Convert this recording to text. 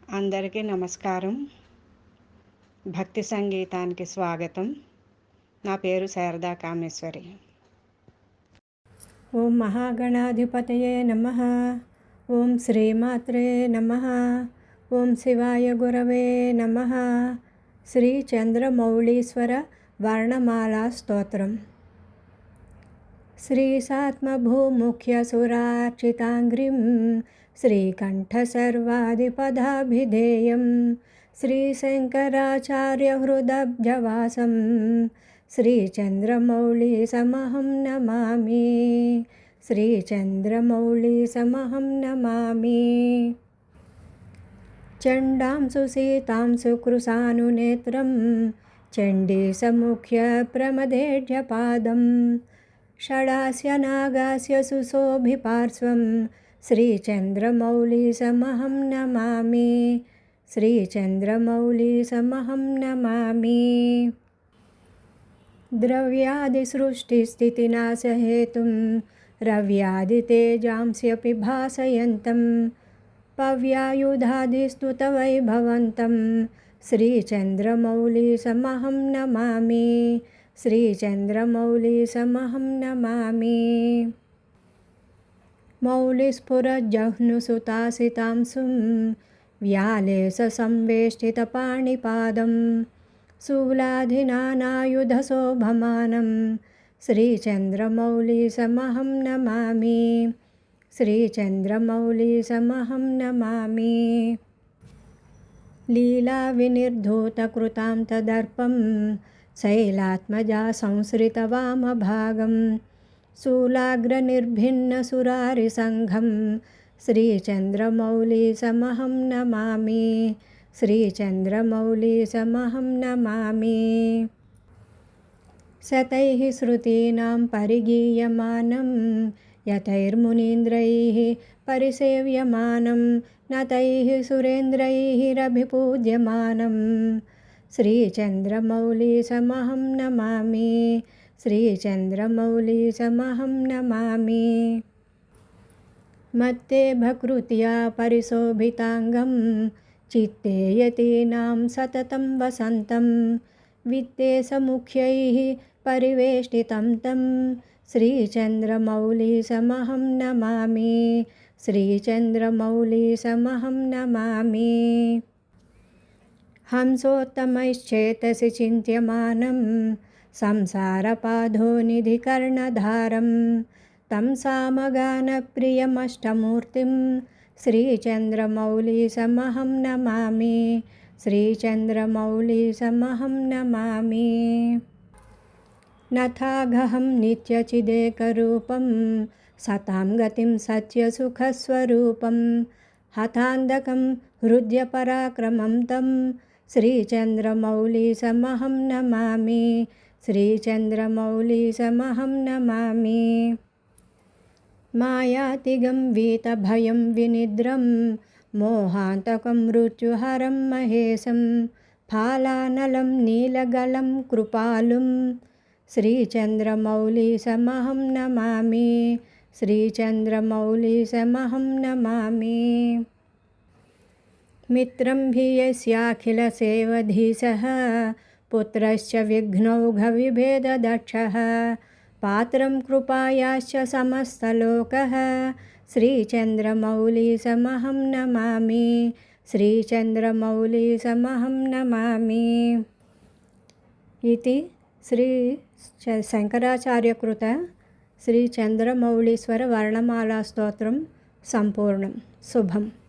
అందరికీ నమస్కారం. భక్తి సంగీతానికి స్వాగతం. నా పేరు శారదా కామేశ్వరి. ఓం మహాగణాధిపతయే నమః. ఓం శ్రీమాత్రే నమః. ఓం శివాయ గురవే నమః. శ్రీ చంద్రమౌళీశ్వర వర్ణమాలా స్తోత్రం. శ్రీసాత్మభూముఖ్యసురార్చితాంఘ్రిం శ్రీకంఠసర్వాదిపదాభిధేయం శ్రీశంకరాచార్యహృదబ్జవాసం శ్రీచంద్రమౌళీసమహం నమామి. శ్రీచంద్రమౌళీసమహం నమామి. చండాంసు సీతాంసు కృశానునేత్రం చండీసముఖ్యప్రమదేఢ్యపాదం షడాస్య నాగాస్య సుశోభిపార్శ్వం శ్రీచంద్రమౌళీసమహం నమామి. శ్రీచంద్రమౌళీసమహం నమామి. ద్రవ్యాదిసృష్టిస్థితినాశహేతుం రవ్యాదితేజాంస్యపి భాసయంతం పవ్యాయుధాదిస్తుతవైభవంతం శ్రీచంద్రమౌళీసమహం నమామి. శ్రీచంద్రమౌళీసమహం నమామి. మౌళిస్ఫురజ్జహ్నుసుతాసితాంసుం వ్యాలేసంవేష్టితపాణిపాదం శూలాధినానాయుధశోభమానం శ్రీచంద్రమౌళీసమహం నమామి. శ్రీచంద్రమౌళీసమహం నమామి. లీలావినిర్ధూతకృతాం తదర్పం శైలాత్మజా సంశ్రితవామభాగం శూలాగ్రనిర్భిన్నసురారిసంఘం శ్రీచంద్రమౌళీసమహం నమామి. శ్రీచంద్రమౌళీసమహం నమామి. శతైః శ్రుతీనాం పరిగీయమానం యతైర్మునీంద్రైః పరిసేవ్యమానం నతైః సురేంద్రైరభిపూజ్యమానం శ్రీచంద్రమౌళీసమహం నమామి. శ్రీచంద్రమౌళీసమహం నమామి. మత్తేభకృత్యా పరిశోభితాంగం చిత్తే యతీనాం సతతం వసంతం విత్తేశముఖ్యైః పరివేష్టితం తం శ్రీచంద్రమౌళీసమహం నమామి. శ్రీచంద్రమౌళీసమహం నమామి. హంసోత్తమైశ్చేతసి చింత్యమానం సంసారపాధోనిధికర్ణధారం తం సామగానప్రియమష్టమూర్తిం శ్రీచంద్రమౌళీసమహం నమామి. శ్రీచంద్రమౌళీసమహం నమామి. నథాగహం నిత్యచిదేకరూపం సతాం గతిం సత్యసుఖస్వరూపం హతాంధకం హృద్యపరాక్రమం తం శ్రీచంద్రమౌళీసమహం నమామి. శ్రీచంద్రమౌళీసమహం నమామి. మాయాతిగం వీతభయం వినిద్రం మోహాంతకం మృత్యుహరం మహేశం ఫాలానలం నీలగలం కృపాలుం శ్రీచంద్రమౌళీసమహం నమామి. శ్రీచంద్రమౌళీసమహం నమామి. మిత్రం భియస్యాఖిలసేవధీశः పుత్రశ్చ విఘ్నౌఘవిభేదదక్షः పాత్రం కృపాయాశ్చ సమస్తలోకः శ్రీచంద్రమౌళీసమహం నమామి. శ్రీచంద్రమౌళీసమహం నమామి. ఇది శ్రీ శంకరాచార్యకృత శ్రీ చంద్రమౌళీశ్వర వర్ణమాలా స్తోత్రం సంపూర్ణం. శుభం.